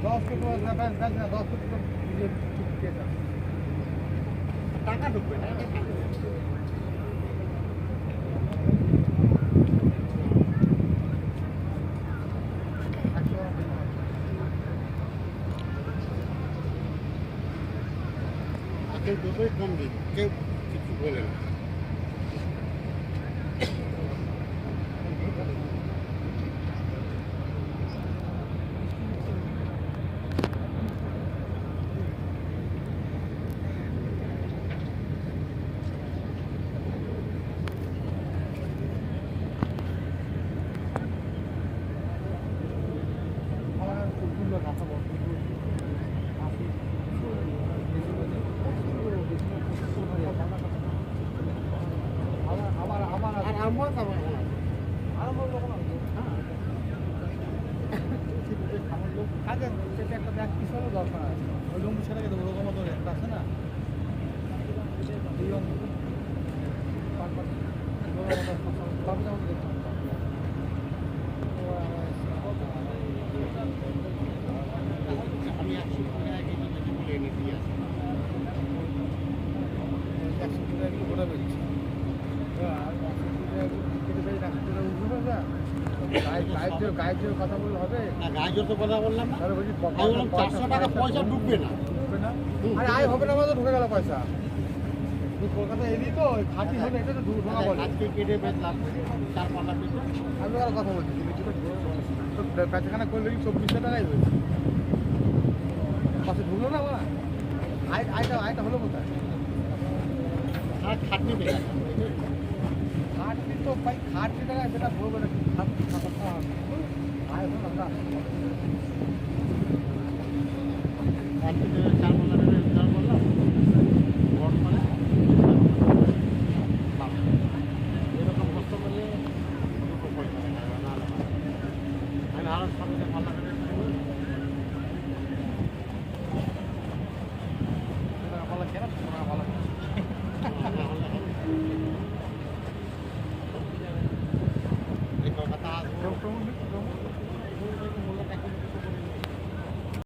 10 কোটি না 10 কোটি টাকা ঢুকবে না কেউ দুটোই কম দিন কেউ কিছু বলে না একটা ব্যাগ পিছনেও দরকার আছে ওই লম্বু ছেড়ে গেছে ওরকম মতো একটা আছে না আমি 100 টাকা বলে এনে দিয়ে আসি 100 টাকা ঘোরা বেরিয়েছি গায়ের কথা বললে হবে না গায়ের তো কথা বললাম না বলছি 400 টাকা পয়সা ঢুকবে না আরে আয় হবে না আমাদের ঢুকে গেল পয়সা তুই কলকাতা এলি তো খাঁটি হবে এটা তো ঢোকা বলে আজকে কেটে বেচলাম 4-5 লাখ টাকা আমি আর কথা বলছি তো বেচাখানা করলে কি 2400 টাকাই হয়েছে পাশে ঢুকলো না আমার আয়টা হলো কোথায় আর খাটনি বেলা খাটনি তো ভাই খাটনি টাকায় যেটা বলবো না খাটনি খাতা আয় আমরা